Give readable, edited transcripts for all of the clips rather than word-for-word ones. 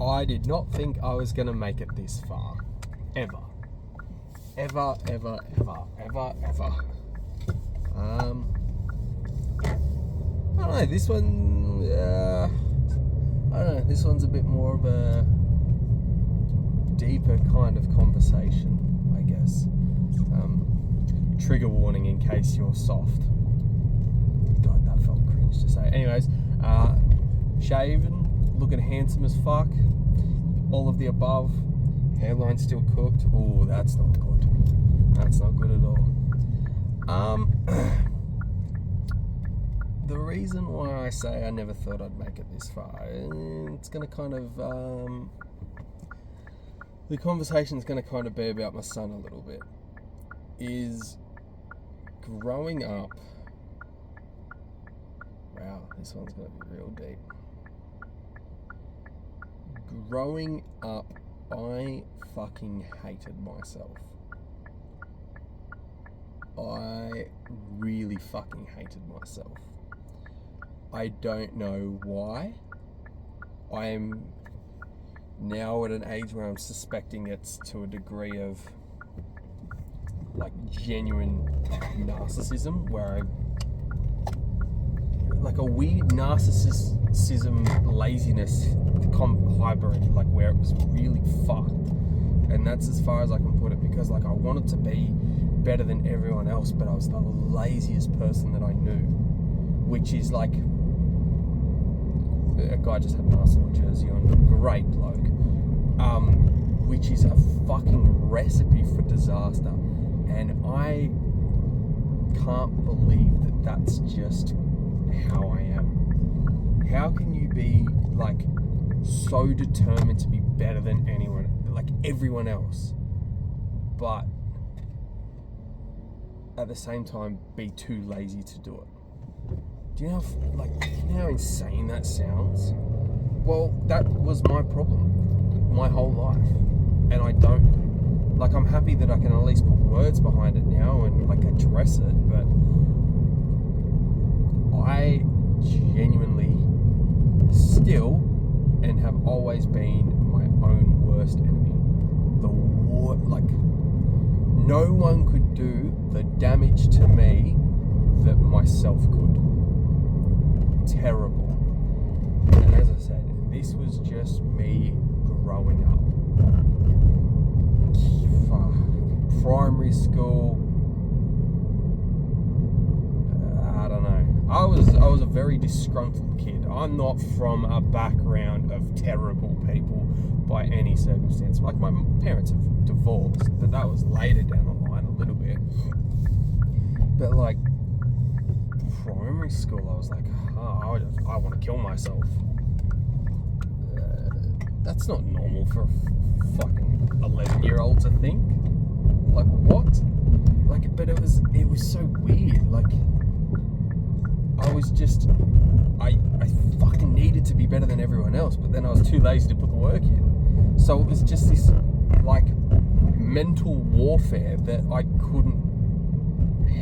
I did not think I was going to make it this far. Ever. Ever, ever, ever, ever, ever. I don't know, this one, I don't know, this one's a bit more of a deeper kind of conversation, I guess. Trigger warning in case you're soft. God, that felt cringe to say. Anyways, shaven, looking handsome as fuck, all of the above, hairline still cooked. Oh, that's not good. That's not good at all. The reason why I say I never thought I'd make it this far, it's going to kind of, the conversation's going to kind of be about my son a little bit, is growing up. Wow, this one's going to be real deep. Growing up, I fucking hated myself. I really fucking hated myself. I don't know why. I am now at an age where I'm suspecting it's to a degree of like genuine narcissism, where like a weird narcissism laziness hybrid, like where it was really fucked. And that's as far as I can put it, because like I wanted to be better than everyone else, but I was the laziest person that I knew, which is like, a guy just had an Arsenal jersey on, great bloke, which is a fucking recipe for disaster. And I can't believe that that's just how I am. How can you be like so determined to be better than anyone, like everyone else, but at the same time be too lazy to do it? Do you know how insane that sounds? Well, that was my problem my whole life, and I don't, like, I'm happy that I can at least put words behind it now and like address it, but I genuinely still and have always been my own worst enemy. Like, no one could do the damage to me that myself could. Terrible. And as I said, this was just me growing up. Primary school, I don't know. I was a very disgruntled kid. I'm not from a background of terrible people by any circumstance. Like, my parents have divorced, but that was later down the line a little bit. But like, primary school, I was like, I want to kill myself. That's not normal for a fucking 11-year-old to think. Like, what? Like, but it was so weird. Like, I fucking needed to be better than everyone else, but then I was too lazy to put the work in. So it was just this like mental warfare that I couldn't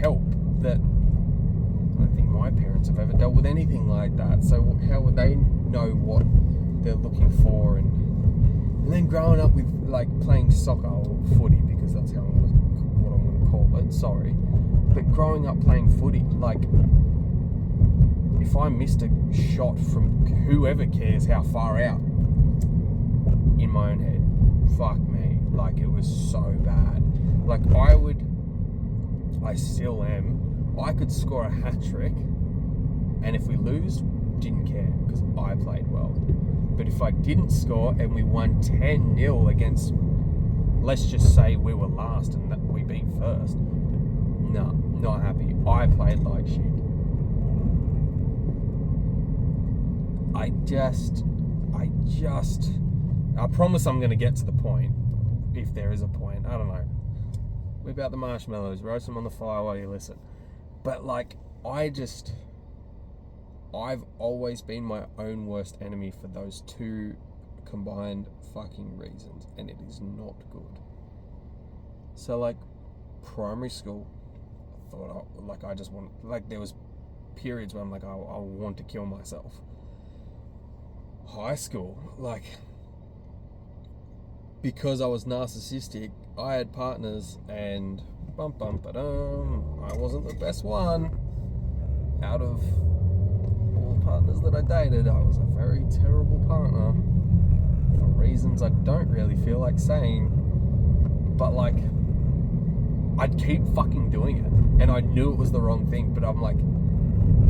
help. That I don't think my parents have ever dealt with anything like that. So how would they know what they're looking for? And then growing up with like playing soccer or footy, because that's what I'm going to call it. Sorry, but growing up playing footy, like, if I missed a shot from whoever cares how far out, in my own head, fuck me, like, it was so bad. Like, I still am, I could score a hat trick, and if we lose, didn't care, because I played well. But if I didn't score and we won 10-0 against, let's just say we were last and that we beat first, no, not happy. I played like shit. I promise I'm going to get to the point, if there is a point. I don't know. Whip out the marshmallows, roast them on the fire while you listen. But like, I've always been my own worst enemy for those two combined fucking reasons, and it is not good. So like, primary school, I thought there was periods where I'm like, I want to kill myself. High school, like, because I was narcissistic, I had partners, and I wasn't the best one. Out of all the partners that I dated, I was a very terrible partner for reasons I don't really feel like saying. But like, I'd keep fucking doing it, and I knew it was the wrong thing, but I'm like,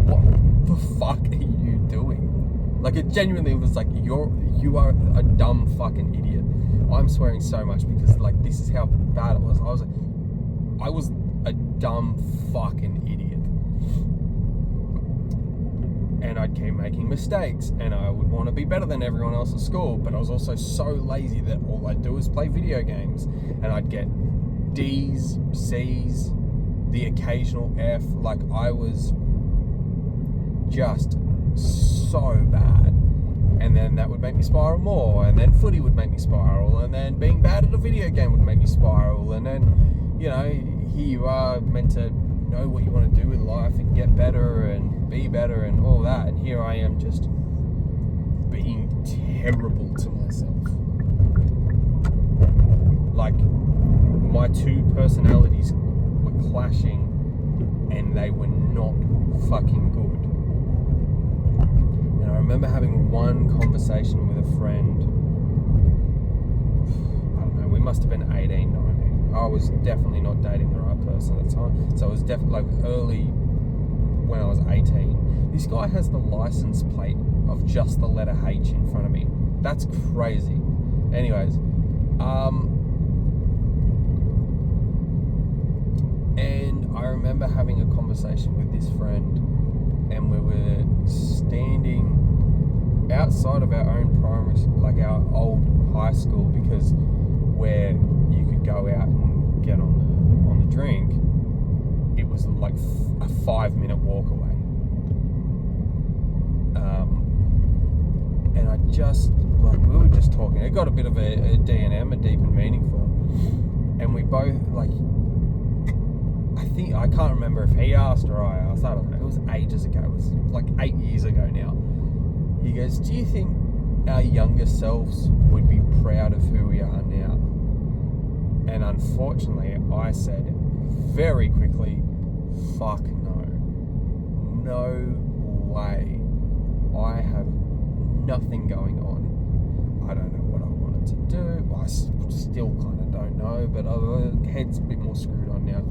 what the fuck are you doing? Like, it genuinely was like, you are a dumb fucking idiot. I'm swearing so much because like, this is how bad it was. I was a dumb fucking idiot, and I'd keep making mistakes, and I would want to be better than everyone else at school, but I was also so lazy that all I'd do is play video games, and I'd get D's, C's, the occasional F. Like, I was just so bad. And then that would make me spiral more, and then footy would make me spiral, and then being bad at a video game would make me spiral, and then, you know, here you are meant to know what you want to do with life and get better and be better and all that, and here I am just being terrible to myself. Like, my two personalities were clashing, and they were not fucking good. And I remember having one conversation with a friend. I don't know, we must have been 18, 19. I was definitely not dating the right person at the time. So it was definitely like early when I was 18. This guy has the license plate of just the letter H in front of me. That's crazy. Anyways, and I remember having a conversation with this friend, and we were standing outside of our own primary, like our old high school, because where you could go out and get on the drink, it was like a 5-minute walk away. And I just, like, we were just talking. It got a bit of a D&M, a deep and meaningful, and we both, like, I can't remember if he asked or I asked. I don't know. It was ages ago. It was like 8 years ago now. He goes, do you think our younger selves would be proud of who we are now? And unfortunately, I said very quickly, fuck no. No way. I have nothing going on. I don't know what I wanted to do. I still kind of don't know, but head's a bit more screwed on now.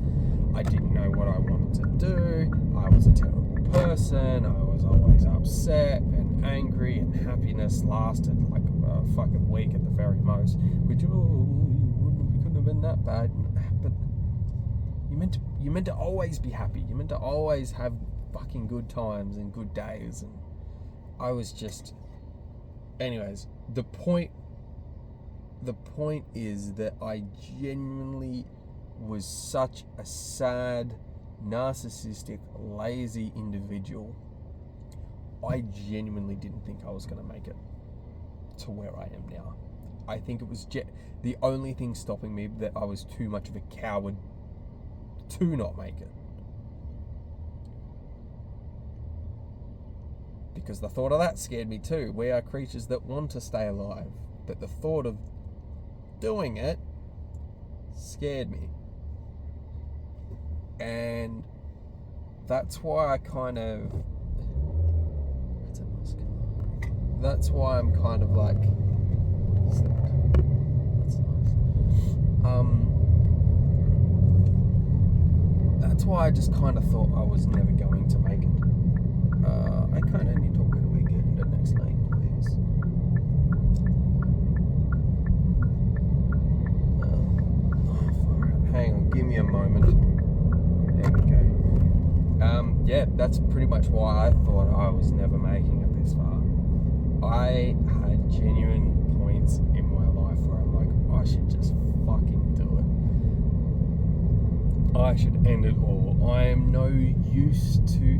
I didn't know what I wanted to do. I was a terrible person. I was always upset and angry, and happiness lasted like a fucking week at the very most. Which, couldn't have been that bad. But you meant to always be happy. You meant to always have fucking good times and good days. And I was just, anyways. The point is that I genuinely was such a sad, narcissistic, lazy individual. I genuinely didn't think I was going to make it to where I am now. I think it was the only thing stopping me, that I was too much of a coward to not make it. Because the thought of that scared me too. We are creatures that want to stay alive, but the thought of doing it scared me. And that's why I kind of, that's a nice car. That's why I'm kind of like, what is that? That's nice. That's why I just kind of thought I was never going to make it. I kind of need to where do we get into next lane, please? Hang on, give me a moment. There we go. Yeah, that's pretty much why I thought I was never making it this far. I had genuine points in my life where I'm like, I should just fucking do it. I should end it all. I am no use to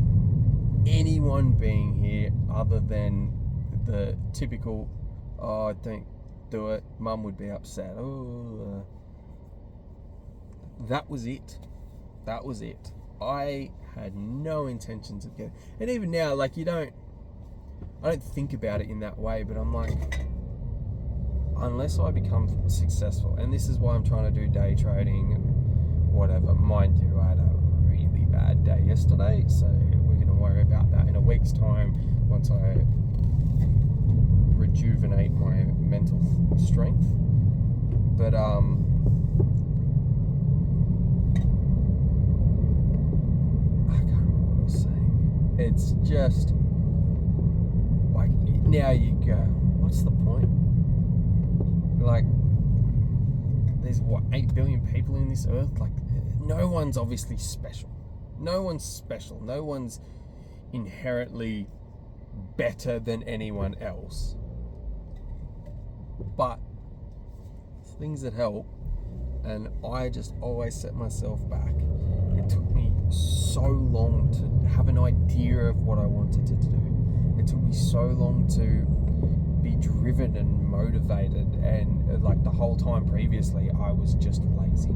anyone being here other than the typical, oh, don't do it, mum would be upset. Oh, that was it. That was it. I had no intentions of getting, and even now, like, I don't think about it in that way, but I'm like, unless I become successful, and this is why I'm trying to do day trading and whatever. Mind you, I had a really bad day yesterday, so we're going to worry about that in a week's time once I rejuvenate my mental strength. But I can't remember what I was saying. It's just like, now you go, what's the point? Like, there's 8 billion people in this earth. Like, no one's obviously special. No one's special. No one's inherently better than anyone else. But things that help, and I just always set myself back. It took me so long to have an idea of what I wanted to do. It took me so long to be driven and motivated, and like the whole time previously I was just lazy.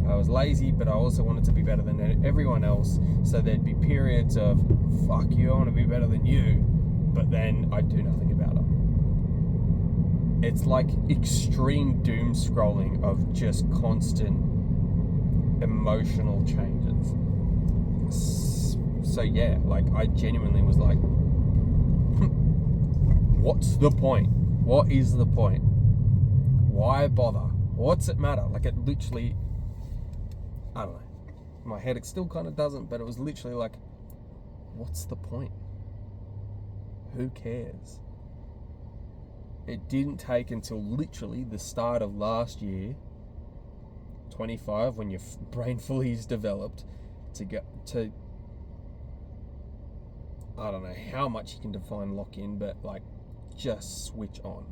I was lazy, but I also wanted to be better than everyone else, so there'd be periods of fuck you, I want to be better than you, but then I'd do nothing about it. It's like extreme doom scrolling of just constant emotional changes. So yeah, like I genuinely was like, what's the point? What is the point? Why bother? What's it matter? Like, it literally, I don't know. In my head, it still kind of doesn't, but it was literally like, what's the point? Who cares? It didn't take until literally the start of last year, 25, when your brain fully is developed, to get to, I don't know how much you can define lock in, but like, just switch on.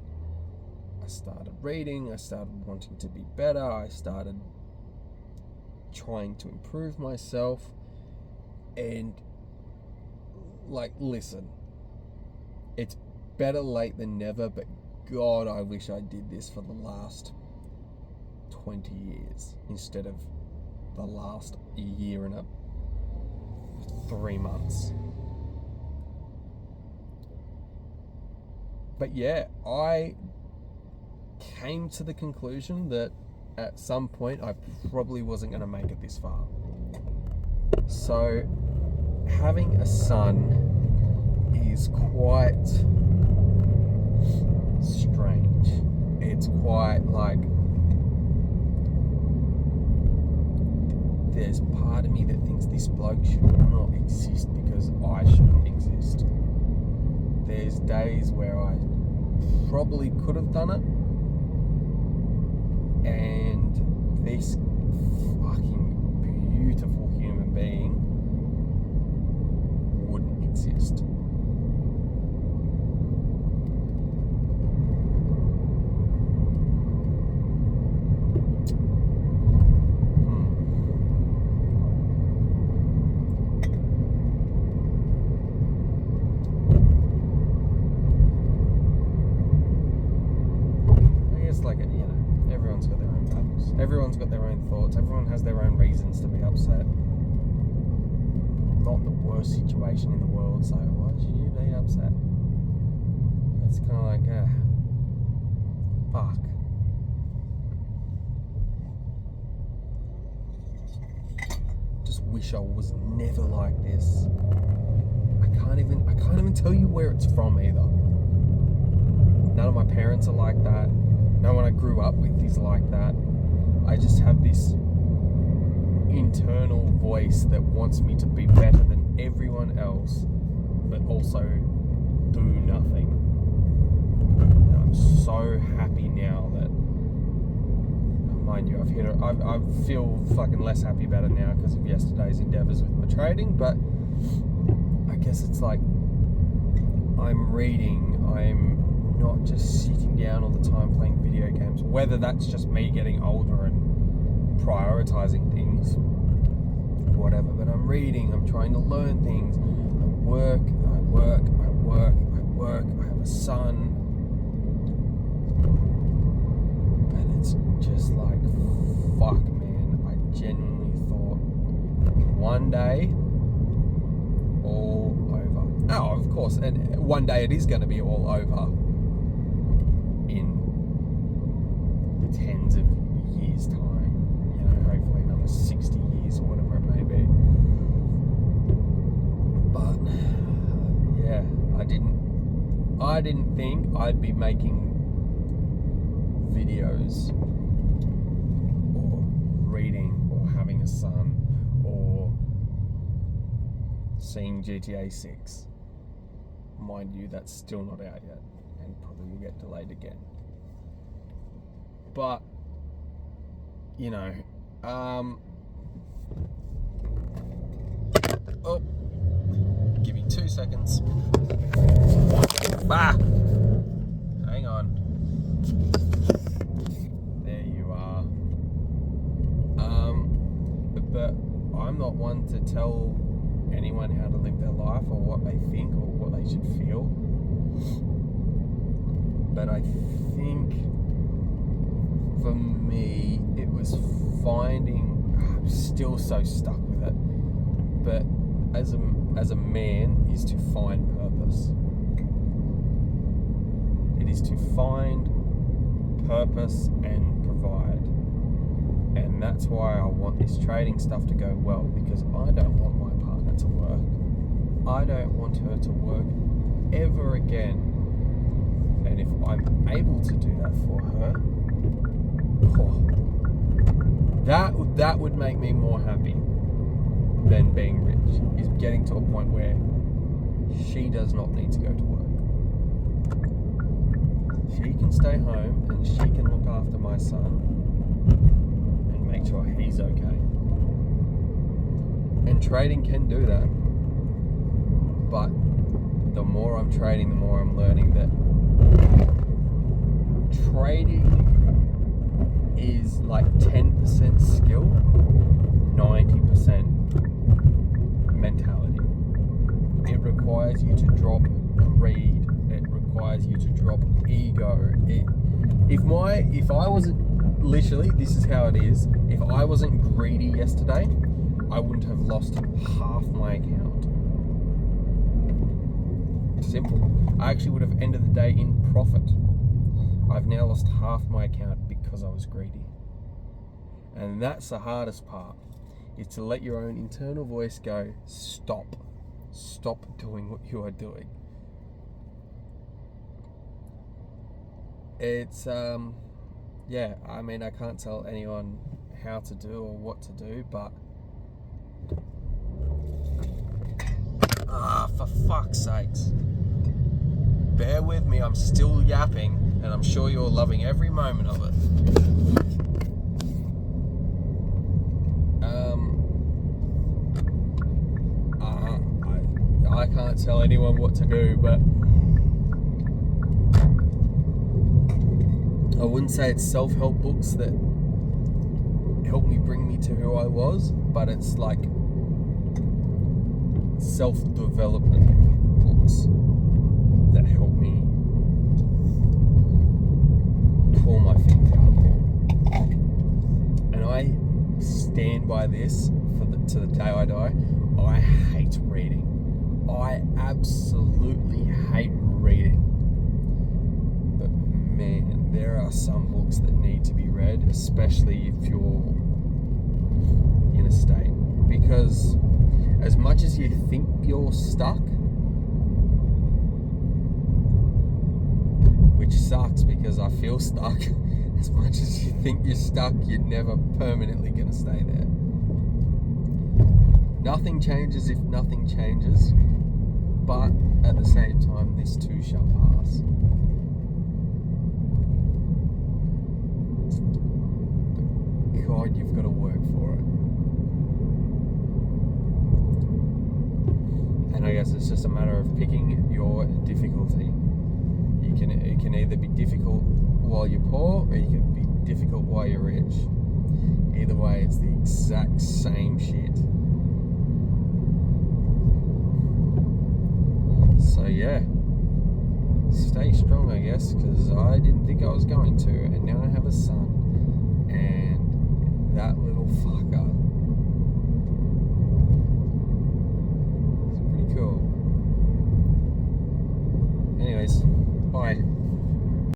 I started reading, I started wanting to be better, I started trying to improve myself, and like, listen, it's better late than never, but God, I wish I did this for the last 20 years instead of the last year and 3 months. But yeah, I came to the conclusion that at some point I probably wasn't going to make it this far. So having a son is quite strange. It's quite like, there's part of me that thinks this bloke should not exist because I shouldn't exist. There's days where I probably could have done it, and this fucking beautiful human being wouldn't exist. Everyone's got their own thoughts. Everyone has their own reasons to be upset. Not the worst situation in the world, so why should you be upset? It's kind of like, fuck. Just wish I was never like this. I can't even tell you where it's from either. None of my parents are like that. No one I grew up with is like that. I just have this internal voice that wants me to be better than everyone else, but also do nothing. And I'm so happy now that, mind you, I feel fucking less happy about it now because of yesterday's endeavours with my trading, but I guess it's like, I'm reading, I'm not just sitting down all the time playing video games, whether that's just me getting older and prioritizing things, whatever, but I'm reading, I'm trying to learn things, I work, I have a son, and it's just like, fuck man, I genuinely thought one day, all over. Oh, of course, and one day it is going to be all over in tens of years' time, you know, hopefully another 60 years or whatever it may be. But yeah, I didn't think I'd be making videos or reading or having a son or seeing GTA 6. Mind you, that's still not out yet and probably will get delayed again. But, you know, oh, give me 2 seconds. Bah! Hang on. There you are. But I'm not one to tell anyone how to live their life or what they think or what they should feel. But I think for me, it was I'm still so stuck with it, but as a man, is to find purpose. It is to find purpose and provide. And that's why I want this trading stuff to go well, because I don't want my partner to work. I don't want her to work ever again. And if I'm able to do that for her, that would make me more happy than being rich, is getting to a point where she does not need to go to work. She can stay home and she can look after my son and make sure he's okay. And trading can do that. But the more I'm trading, the more I'm learning that trading is like 10% skill, 90% mentality. It requires you to drop greed. It requires you to drop ego. If I wasn't, literally, this is how it is. If I wasn't greedy yesterday, I wouldn't have lost half my account. Simple. I actually would have ended the day in profit. I've now lost half my account because I was greedy. And that's the hardest part, is to let your own internal voice go, stop doing what you are doing. It's yeah, I mean, I can't tell anyone how to do or what to do, but for fuck's sakes, bear with me, I'm still yapping and I'm sure you're loving every moment of it. I can't tell anyone what to do, but I wouldn't say it's self-help books that helped me bring me to who I was, but it's like self-development books that help me pull my finger out. And I stand by this to the day I die. I hate reading. I absolutely hate reading. But man, there are some books that need to be read, especially if you're in a state. Because as much as you think you're stuck, which sucks because I feel stuck, as much as you think you're stuck, you're never permanently going to stay there. Nothing changes if nothing changes, but at the same time, this too shall pass. But God, you've got to work for it. And I guess it's just a matter of picking your difficulty. It can either be difficult while you're poor, or you can be difficult while you're rich. Either way, it's the exact same shit. So yeah, stay strong, I guess, because I didn't think I was going to, and now I have a son, and that little fucker